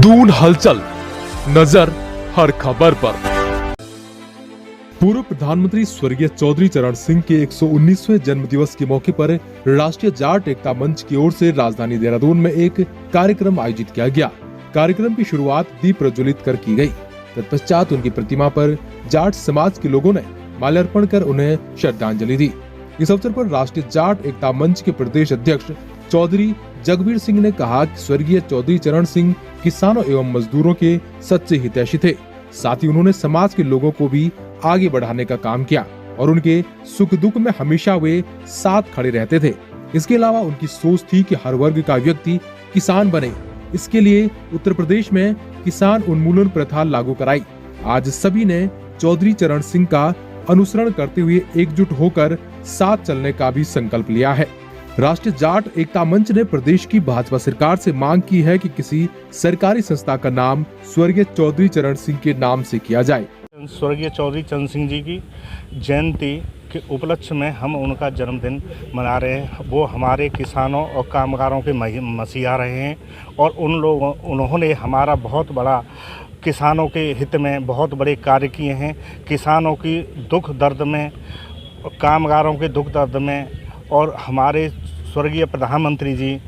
दून हलचल, नजर हर खबर पर। पूर्व प्रधानमंत्री स्वर्गीय चौधरी चरण सिंह के 119वें जन्म दिवस के मौके पर राष्ट्रीय जाट एकता मंच की ओर से राजधानी देहरादून में एक कार्यक्रम आयोजित किया गया। कार्यक्रम की शुरुआत दीप प्रज्वलित कर की गई। तत्पश्चात उनकी प्रतिमा पर जाट समाज के लोगों ने माल्यार्पण कर उन्हें श्रद्धांजलि दी। इस अवसर पर राष्ट्रीय जाट एकता मंच के प्रदेश अध्यक्ष चौधरी जगबीर सिंह ने कहा कि स्वर्गीय चौधरी चरण सिंह किसानों एवं मजदूरों के सच्चे हितैषी थे। साथ ही उन्होंने समाज के लोगों को भी आगे बढ़ाने का काम किया और उनके सुख दुख में हमेशा वे साथ खड़े रहते थे। इसके अलावा उनकी सोच थी कि हर वर्ग का व्यक्ति किसान बने। इसके लिए उत्तर प्रदेश में किसान उन्मूलन प्रथा लागू कराई। आज सभी ने चौधरी चरण सिंह का अनुसरण करते हुए एकजुट होकर साथ चलने का भी संकल्प लिया है। राष्ट्रीय जाट एकता मंच ने प्रदेश की भाजपा सरकार से मांग की है कि किसी सरकारी संस्था का नाम स्वर्गीय चौधरी चरण सिंह के नाम से किया जाए। स्वर्गीय चौधरी चरण सिंह जी की जयंती के उपलक्ष्य में हम उनका जन्मदिन मना रहे हैं। वो हमारे किसानों और कामगारों के मसीहा रहे हैं और उन्होंने हमारा बहुत बड़ा किसानों के हित में बहुत बड़े कार्य किए हैं। किसानों की दुख दर्द में, कामगारों के दुख दर्द में, और हमारे स्वर्गीय प्रधानमंत्री जी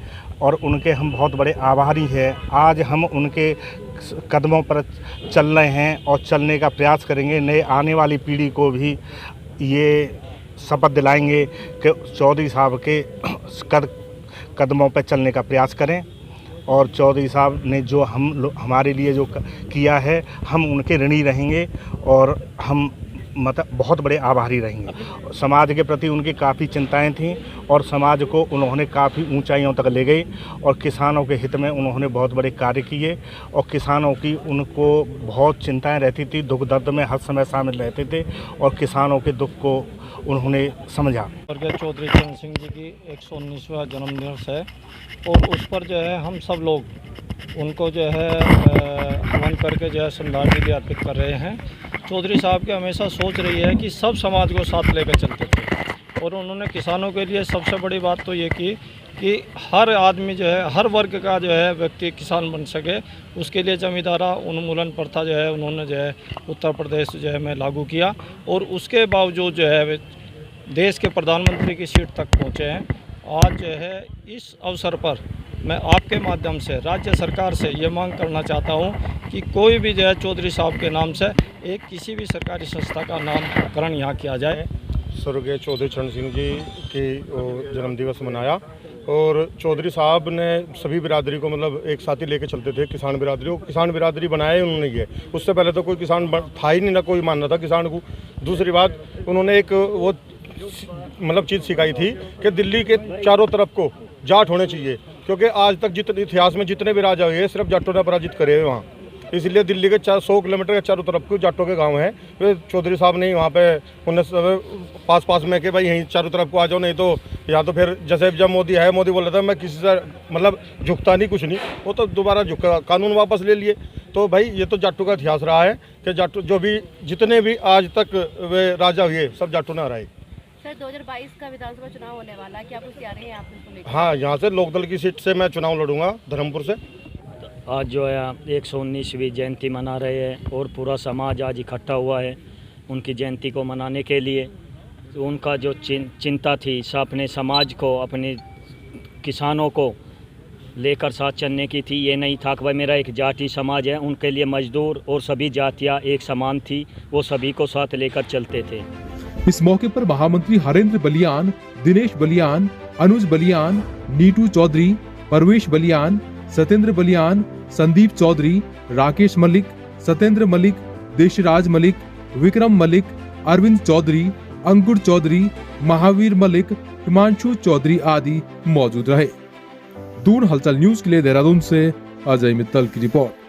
और उनके हम बहुत बड़े आभारी हैं। आज हम उनके कदमों पर चल रहे हैं और चलने का प्रयास करेंगे। नए आने वाली पीढ़ी को भी ये शपथ दिलाएंगे कि चौधरी साहब के कदमों पर चलने का प्रयास करें और चौधरी साहब ने जो हमारे लिए जो किया है, हम उनके ऋणी रहेंगे और हम बहुत बड़े आभारी रहेंगे। समाज के प्रति उनकी काफ़ी चिंताएं थीं और समाज को उन्होंने काफ़ी ऊंचाइयों तक ले गई और किसानों के हित में उन्होंने बहुत बड़े कार्य किए और किसानों की उनको बहुत चिंताएं रहती थी। दुख दर्द में हर समय शामिल रहते थे और किसानों के दुख को उन्होंने समझा। स्वर्गीय चौधरी चरण सिंह जी की 119वां जन्मदिवस है और उस पर जो है हम सब लोग उनको जो है हवन करके जो है श्रद्धांजलि अर्पित कर रहे हैं। चौधरी साहब की हमेशा सोच रही है कि सब समाज को साथ लेकर चलते थे और उन्होंने किसानों के लिए सबसे बड़ी बात तो ये की कि हर आदमी जो है, हर वर्ग का जो है व्यक्ति किसान बन सके। उसके लिए जमींदारा उन्मूलन प्रथा जो है उन्होंने जो है उत्तर प्रदेश जो है में लागू किया और उसके बावजूद जो है देश के प्रधानमंत्री की सीट तक पहुँचे हैं। आज जो है इस अवसर पर मैं आपके माध्यम से राज्य सरकार से ये मांग करना चाहता हूँ कि कोई भी जो है चौधरी साहब के नाम से एक किसी भी सरकारी संस्था का नामकरण यहाँ किया जाए। स्वर्गीय चौधरी चरण सिंह जी की जन्मदिवस मनाया और चौधरी साहब ने सभी बिरादरी को मतलब एक साथ ही लेके चलते थे। किसान बिरादरी को किसान बिरादरी बनाए उन्होंने ये। उससे पहले तो कोई किसान था ही नहीं, ना कोई मानना था किसान को। दूसरी बात, उन्होंने एक वो मतलब चीज़ सिखाई थी कि दिल्ली के चारों तरफ को जाट होने चाहिए, क्योंकि आज तक जितने इतिहास में जितने भी राजा हुए सिर्फ जाटों ने पराजित करे वहाँ। इसलिए दिल्ली के 100 किलोमीटर के चारों तरफ को जाटों के गांव हैं। वे चौधरी साहब ने वहाँ पे उन्हें पास में के भाई यहीं चारों तरफ को आ जाओ, नहीं तो या तो फिर जैसे जब मोदी बोल रहा था मैं किसी से मतलब झुकता नहीं, कुछ नहीं, वो तो दोबारा झुका, कानून वापस ले लिए। तो भाई ये तो जाटों का इतिहास रहा है कि जाटों जो भी जितने भी आज तक वे राजा हुए सब जाटों ने हराए। सर 2022 का विधानसभा चुनाव होने वाला है, क्या कुछ तैयारी है आप इसको लेकर? हाँ, यहाँ से लोकदल की सीट से मैं चुनाव लड़ूंगा धर्मपुर से। आज जो है 119वीं जयंती मना रहे हैं और पूरा समाज आज इकट्ठा हुआ है उनकी जयंती को मनाने के लिए। तो उनका जो चिंता थी अपने समाज को, अपने किसानों को लेकर साथ चलने की थी। ये नहीं था कि भाई मेरा एक जाति समाज है, उनके लिए मजदूर और सभी जातियाँ एक समान थी, वो सभी को साथ लेकर चलते थे। इस मौके पर महामंत्री हरेंद्र बलियान, दिनेश बलियान, अनुज बलियान, नीटू चौधरी, परवेश बलियान, सत्येंद्र बलियान, संदीप चौधरी, राकेश मलिक, सत्येंद्र मलिक, देशराज मलिक, विक्रम मलिक, अरविंद चौधरी, अंकुर चौधरी, महावीर मलिक, हिमांशु चौधरी आदि मौजूद रहे। दून हलचल न्यूज के लिए देहरादून से अजय मित्तल की रिपोर्ट।